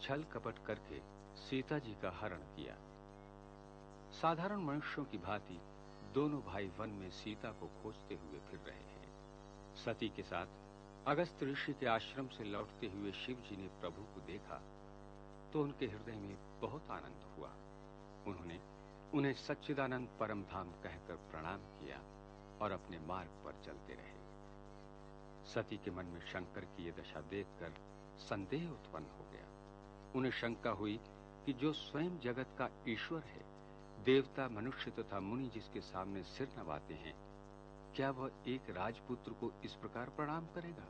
छल कपट करके सीता जी का हरण किया। साधारण मनुष्यों की भांति दोनों भाई वन में सीता को खोजते हुए फिर रहे हैं। सती के साथ अगस्त ऋषि के आश्रम से लौटते हुए शिव जी ने प्रभु को देखा तो उनके हृदय में बहुत आनंद हुआ। उन्होंने उन्हें सच्चिदानंद परम धाम कहकर प्रणाम किया और अपने मार्ग पर चलते रहे। सती के मन में शंकर की यह दशा देखकर संदेह उत्पन्न हो गया। उन्हें शंका हुई कि जो स्वयं जगत का ईश्वर है, देवता, मनुष्य तथा मुनि जिसके सामने सिर नवाते हैं, क्या वह एक राजपुत्र को इस प्रकार प्रणाम करेगा?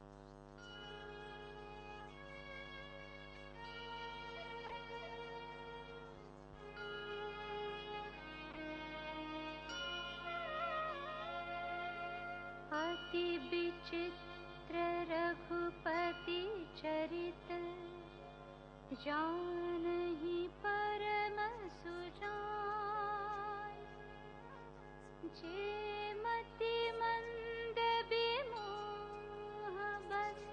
अति विचित्र रघुपति चरित, जानहि परम सुजान। जे मति मंद विमोह बस,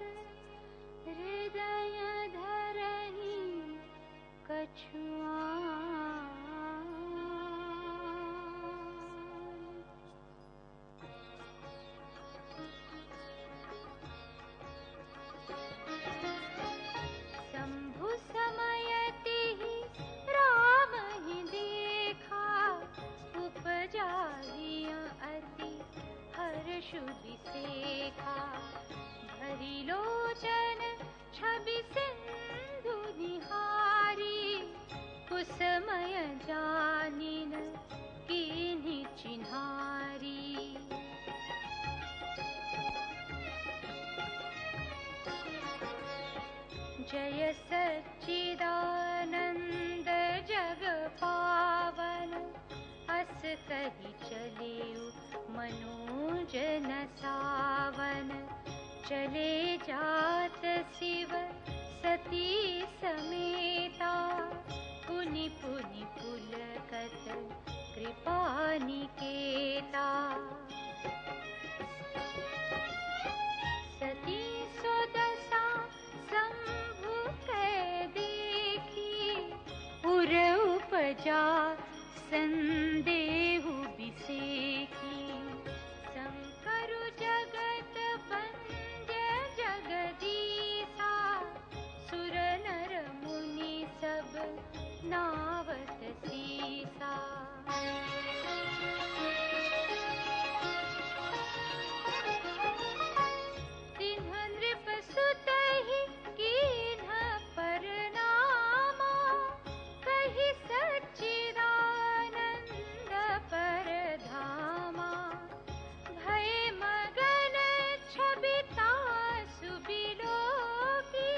हृदय धरहि कछुआन। शंभु समयति राम ही देखा, उपजाहि अति हर्ष विसेखा। भरी लोचन छवि सिंधु निहारी, कुसमय जानिन कीन्हि चिन्हारी। जय सच्चिदानंद जग पावन, अस कहि चलेउ मनोजन सावन। चले जात शिव सती समेता, पुनि पुनि पुलकत कृपा निकेता। सती सुदशा शंभु कै देखी, उर उपजा संदेहु बिसेखी। शंकर जगत वंद्य जगदीसा, सुर नर मुनि सब नावत सीसा। तिन्ह नृप सुतहि कीन्ह परनामा, कहि सच्चिदानंद परधामा। भय मगन छबिता सुबिलोकी,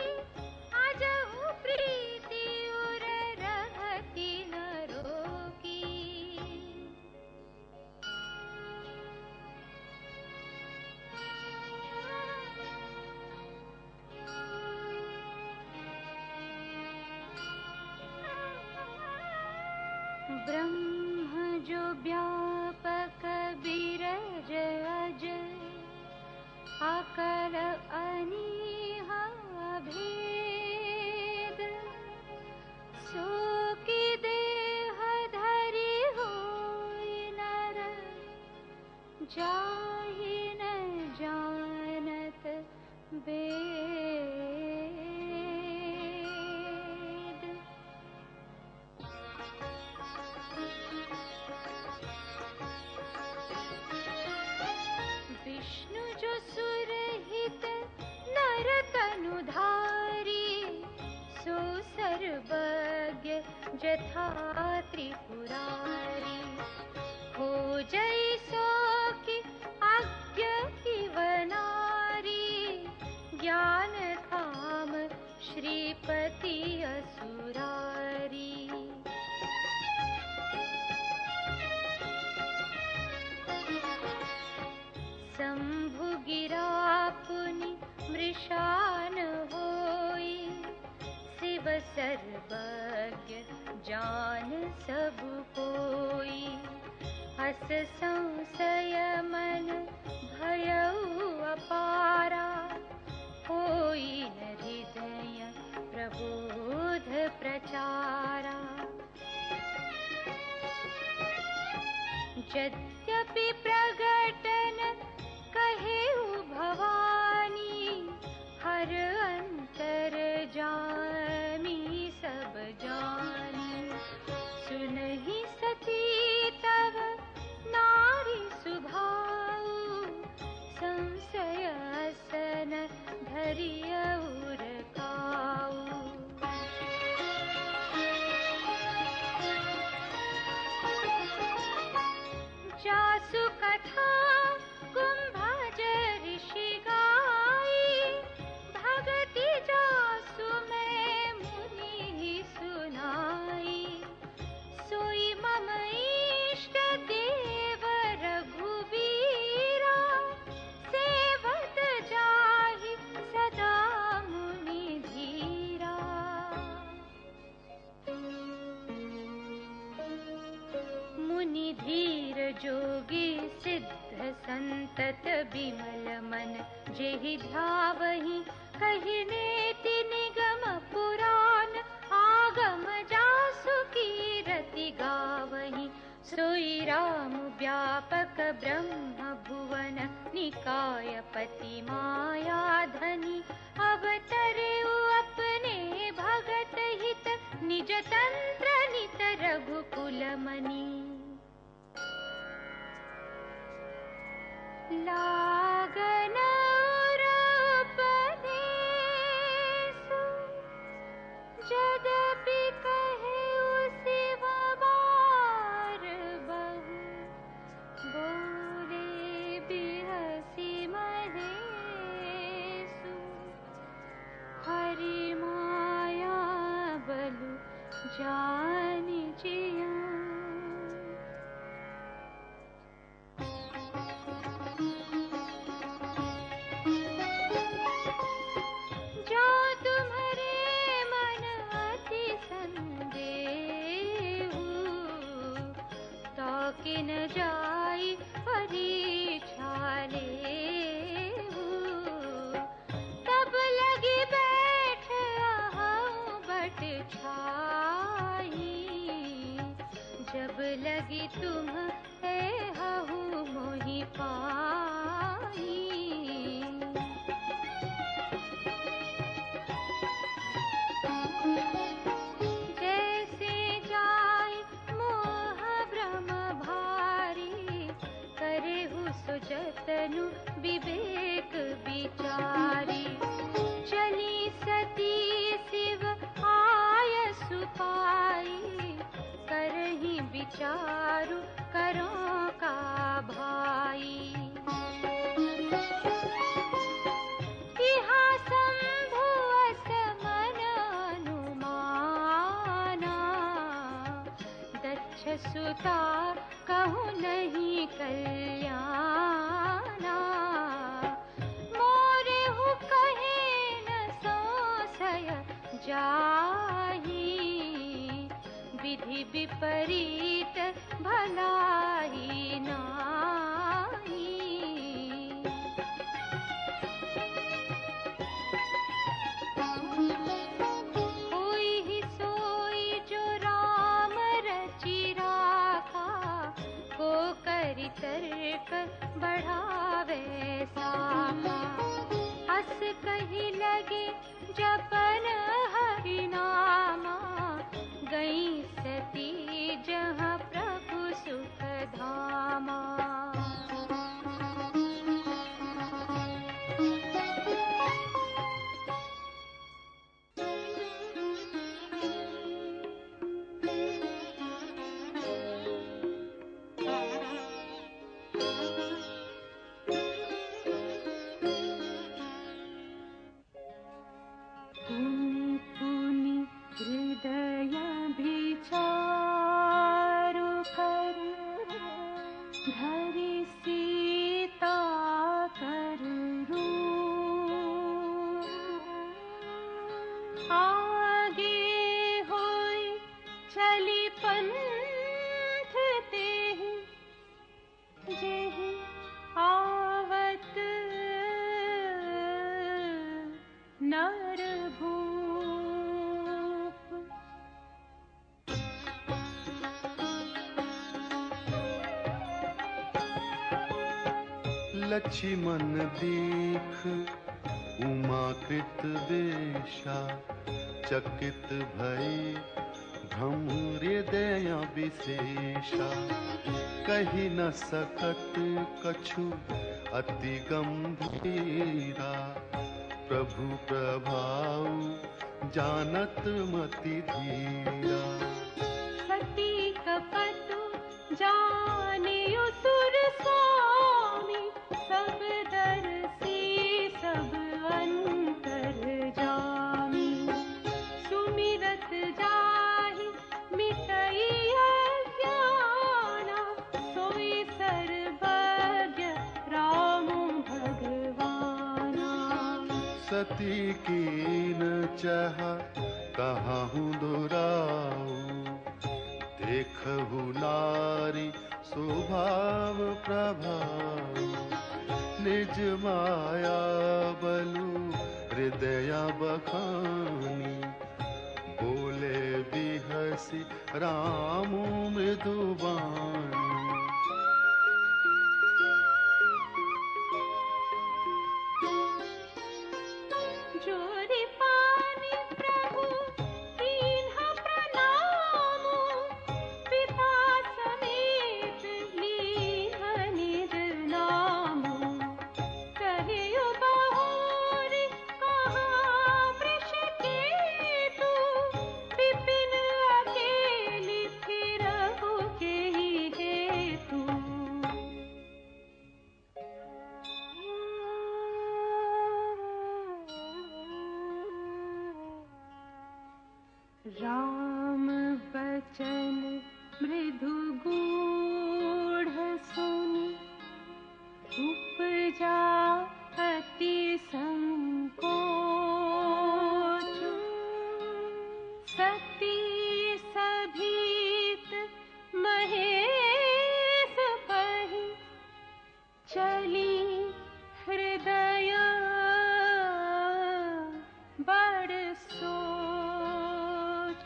आजहु प्रीति उर रहति न रोकी। ब्रह्म जो व्यापक बिरज अज, अकल अनीह भेद। सो की देह धरि होय नर, जाहि न जानत वेद। विष्णु जो सुरहित नर तनुधारी, सो सर्वज्ञ जथा त्रिपुरारी। हो जई सो की आज्ञ इव नारी, ज्ञान धाम श्रीपति असुरारी। शंभु गिरा पुनि मृषान होई, शिव सर्वज्ञ जान सब कोई। हस संशय मन भयउ अपारा, होई न हृदय प्रबोध प्रचारा। यद्यपि प्रगटन कहेउ भवानी, हर अंतर जामी सब जानी। सुनहि सती तव नारी सुभाऊ, संशय असन धरियउ रखाऊ। जासु कथा कुंभज ऋषि गाई, भगति जासु मैं मुनि सुनाई। सोई मम इष्ट देव रघुबीरा, सेवत जाहि सदा मुनि धीरा। मुनि धीर जोगी सिद्ध संतत बिमल मन, जेहि ध्यावहि कहि नेति निगम पुराण। आगम जासु कीरति गावहि, सोई राम व्यापक ब्रह्म भुवन। निकाय पति माया धनी, अवतरेउ अपने भगत हित। निज तंत्र नित रघुकुल मनि, लागन उपदेश। जदपि कहेउ शिव बार बहु, बोले बिहसि महेशु। हरि माया बलु जानि जिया। जो तुम्हारे मन अति संदेहु, तो किन जाई परीक्षा लेहु। तब लगी बैठ आहूँ बट छाई, जब लगी तुम हूँ मोहि पाई। जैसे जाय मोह भ्रम भारी, करेहु सुजतनु विवेक विचारी। चली सती शिव आयसु पाई, करहि विचारु करो का भाई। इहा शंभु असमन अनुमाना, दक्ष सुता कहूँ नहीं कल्याणा। मोरे हु कहे न संशय जाहि, विधि विपरीत भलाई नाही। होई ही सोई जो राम रचि राखा, को करि तर्क बढ़ावे साखा। हस कहि लगे जपन हरि नामा, गई सती जहाँ प्रभु सुख धामा। हृदय विचारु कर, धरि सीता कर रूप। आगे होई चली पंथ तेहि, जेहि आवत नर भूप। लक्ष्मण दीख उमाकृत वेशा, चकित भय भ्रम हृदय विशेषा। कही न सकत कछु अति गंभीरा, प्रभु प्रभाव जानत मति धीरा। सती कपटु जानियो सुर स्वामी, सब दर्शी सब अंतर्जामी। सुमिरत जाहि मिटई अज्ञाना, सोई सर्वज्ञ राम भगवाना। सती कीन चाह कहाहू दुराऊ, देखहु नारी स्वभाव प्रभाव। निज माया बलु हृदय बखानी, बोले बिहसी राम मृदुबानी। जोरि पानी प्रभु कीन्हा प्रणामु, पिता समेत लीन्ह निज नामु। कहियो बहुरि कहाँ वृषकेतु, विपिन अकेली फिरहु केहि हेतु। राम बचन मृदु गूढ़ सुनि, उपजा अति संकोच। सती सभीत महेश पहि, चली हृदय बड़ सोच।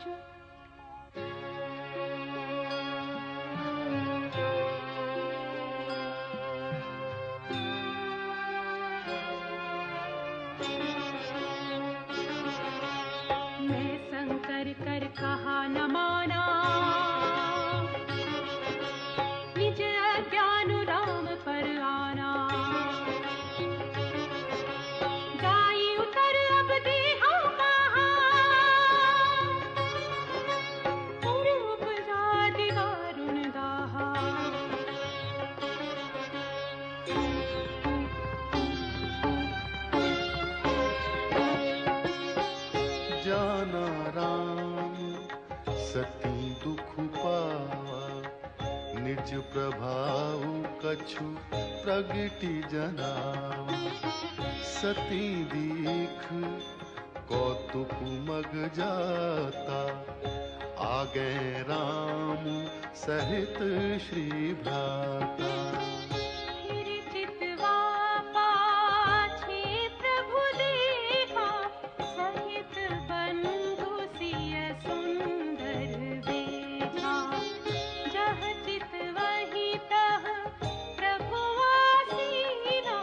मैं शंकर कर कहा न माना, निज अज्ञान राम पर आना। जाई उतर अब देहा कहा, और उपजा दिवारुण दाहा। जाना राम सती दुख पावा, निज प्रभाव कछु प्रगति जनावा। सती दीख कौतुक मग जाता, आगे राम सहित श्री भ्राता। फिर चितवा पाछे प्रभु देखा, सहित बंधु सिय सुंदर देखा। जह चित वही तह प्रभु आसीना,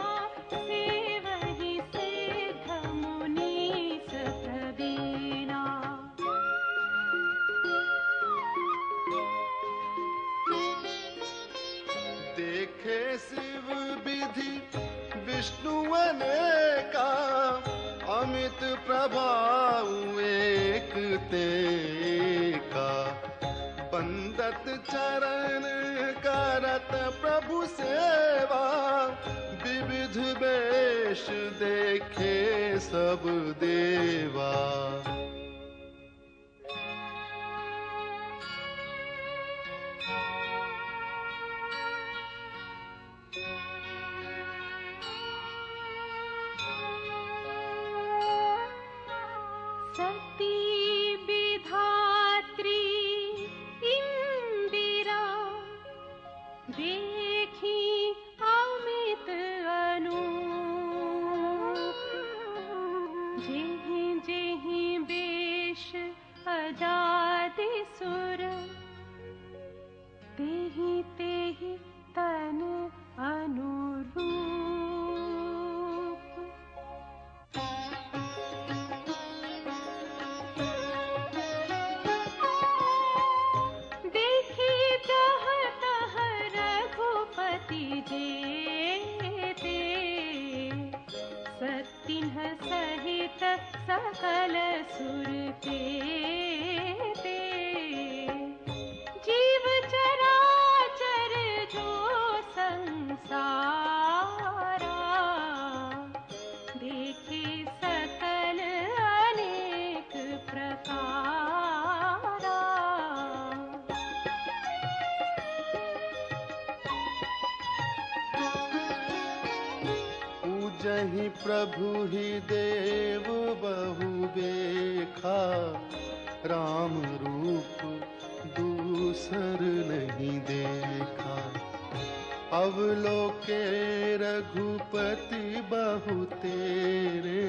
सेवहि सिद्ध मुनीस प्रवीणा। देखे शिव विधि विष्णु अनेका, अमित प्रभाव एक तेका। बंदत चरण करत प्रभु सेवा, विविध वेश देखे सब देवा। सती विधात्री इंदिरा, देखी अमित अनूप। जेहि जेहि वेश अजादि सुर, तेहि तेहि तन अनुरूप। देखी जह तह रघुपति जेते, सतिन्ह सहित सकल सुर के जीव चराचर जो संसारा, देखे सकल अनेक प्रकारा। पूजहि प्रभु ही देव बहु बेखा, राम रूप दूसर नहीं देखा। अवलोके रघुपति बहु तेरे,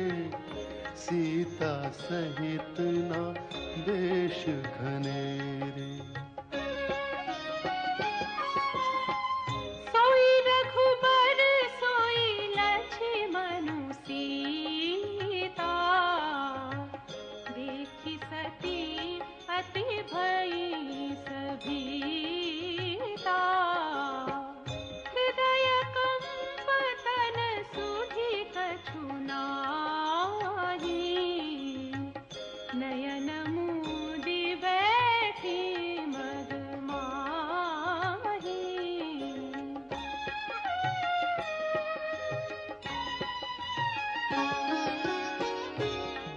सीता सहित न देश घनेरे। सोई रघुबर सोई लक्ष्मण सीता, देखी सती अति भई सभीता। हृदय कंप तन सुधि कछु नाहि, नयन मूदि बैठी मगमाही।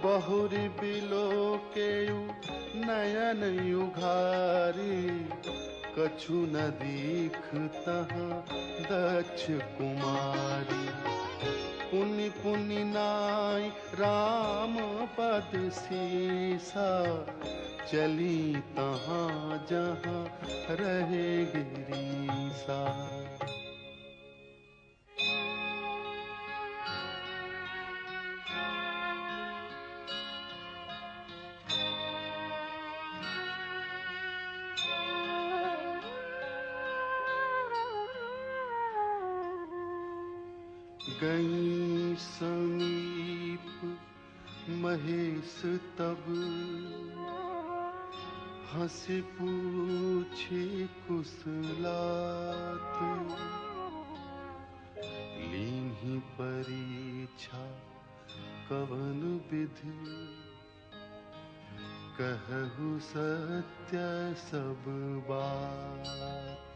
बहुरि बिलोकेयु नयन युघारी, कछु न दीख तहाँ दक्ष कुमारी। पुनि पुनि नाई राम पद सीसा, चली तहाँ जहाँ रहे गिरीसा। गई समीप महेश तब, हंसी पूछी कुशलात। लीन्ही परीक्षा कवन विधि, कहु सत्य सब बात।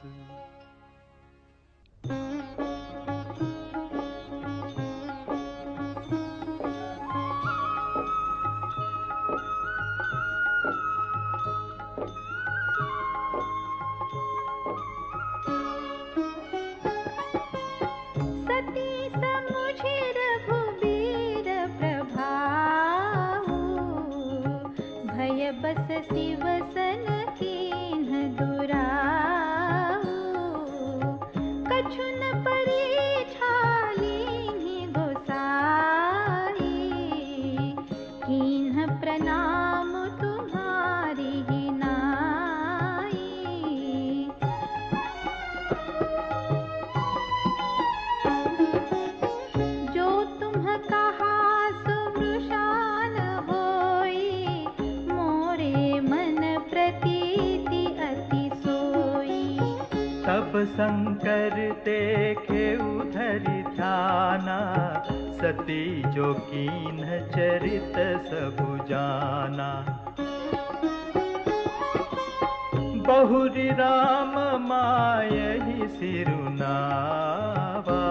बस शिवसन कीन्ह दुराऊ, कछु न परीक्षा लीन्हि गोसाई। कीन्ह प्रणाम तुम्हारी ही नाई। जो तुम कहा सो वृषान होई, प्रतीति अति सोई। तब शंकर देखे उधरि ध्याना, सती जो कीन्ह चरित सबु जाना। बहुरि राम मायहि सिरुनावा,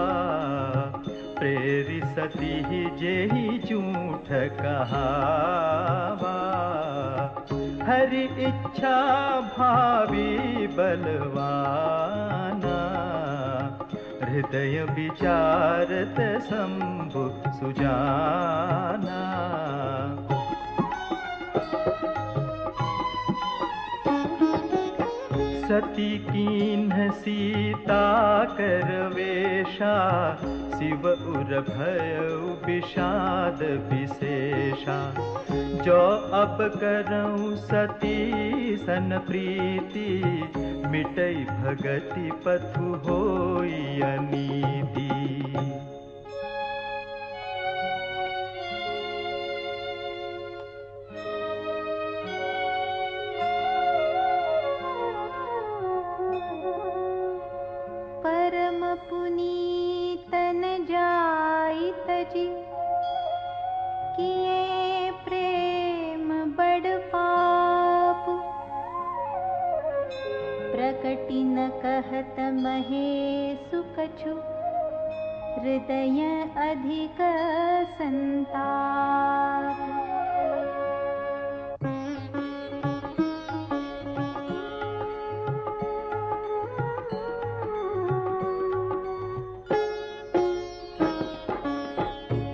प्रेरि सती जेहि झूठ कहावा। हरि इच्छा भावी बलवाना, हृदय विचारत शंभु सुजाना। सती कीन्ह सीता करवेशा, शिव उर भयउ विषाद विशेषा। जो अब करऊं सती सन प्रीति, मिटई भगति पथु होई अनीति। परम पुनीतन जाई तजी, किए प्रेम बड़ पाप। प्रकटि न कहत महेशु कछु, हृदय अधिक संताप।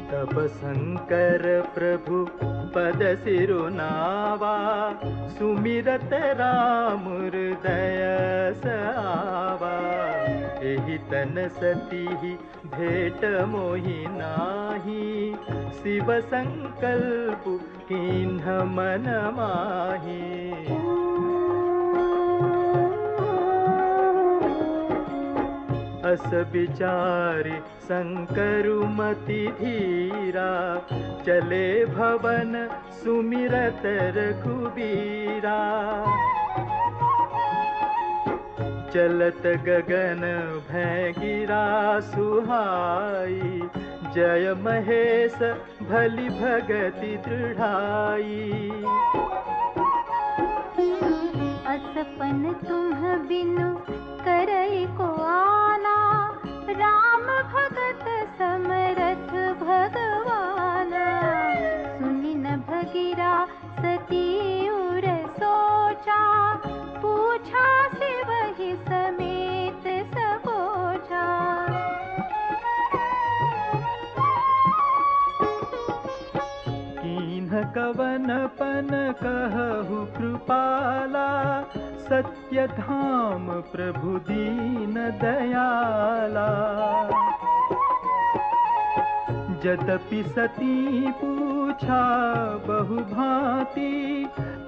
तब शंकर प्रभु पद सिरुनावा, सुमिरत राम हृदय आवा। एहि तन सती भेट मोहि नाही, शिव संकल्प कीन्ह मन माही। अस विचारि शंकरु मति धीरा, चले भवन सुमिरत रघुबीरा। चलत गगन भय गिरा सुहाई, जय महेश भली भगति दृढ़ाई। असपन तुम बिनु करई को आना, राम भगत समरथ भगवाना। सुनि न भगिरा सती उर सोचा, पूछा से वही समेत सबोझा। कीन्ह कवन पन कहु कृपाला, सत्य धाम प्रभु दीन दयाला। यद्यपि सती पूछा बहु भांति,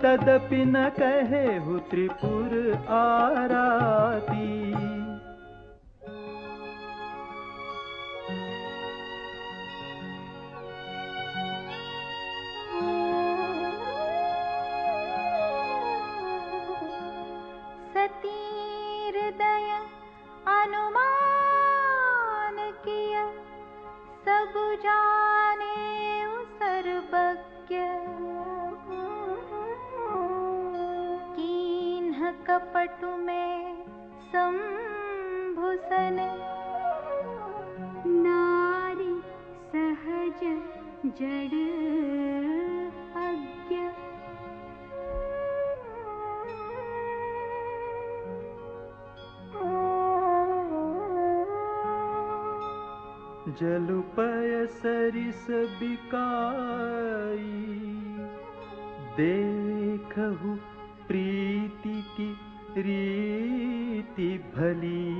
तदपि न कहेहु त्रिपुर आराती। हृदय अनुमान किया, सब जाने सर्वज्ञ। कीन्ह कपटु में संभुसन, नारी सहज जड़ अज्ञ। जलुपय सरिस बिकाई, देखहु प्रीति की रीति भली।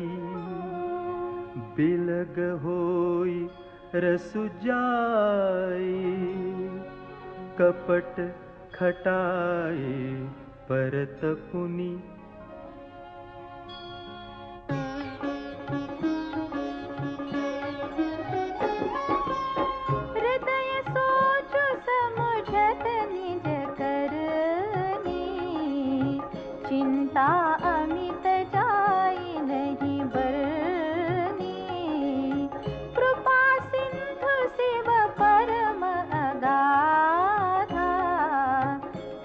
बिलग होई रसु जाई, कपट खटाई परत पुनि। चिंता अमित जाई नहीं बरनी, कृपा सिंधु शिव परम अगाधा।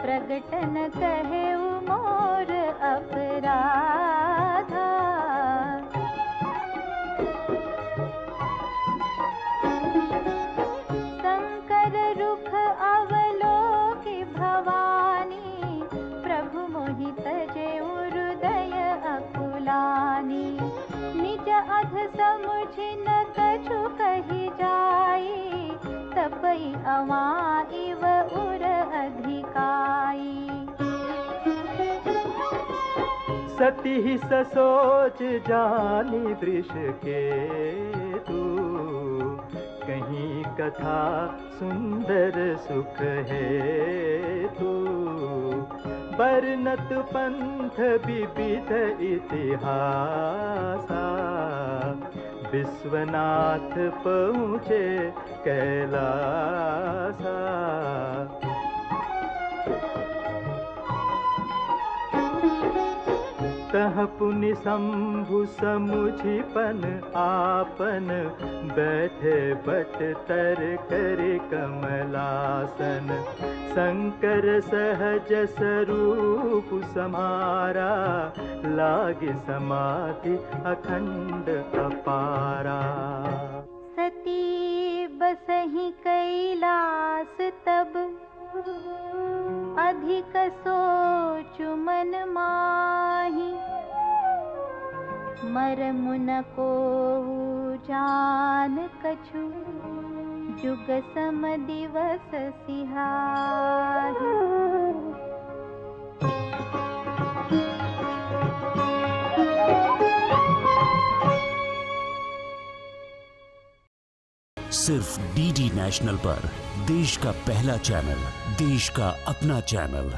प्रगट न कहे मोर अपराधा। शंकर रुख अवलोकि भवानी, प्रभु मोहित जे हृदय अकुलानी। निज अध समुझ न कछु कही जाई, तपई अवां इव उर अधिकाई। सती ही ससोच जानी वृष के तू, कहीं कथा सुंदर सुख है तू। बरनत पंथ विविध इतिहासा, विश्वनाथ पहुँचे कैलासा। तह पुनि शंभु समुझिपन आपन, बैठे बट तर कर कमलासन। शंकर सहज स्वरूप समारा, लागे समाधि अखंड अपारा। सती बसहि कैलास तब, अधिक सोचु मन माही। मरमु न कोउ जान कछु, जुग सम दिवस सिहाही। सिर्फ डीडी नेशनल पर, देश का पहला चैनल, देश का अपना चैनल।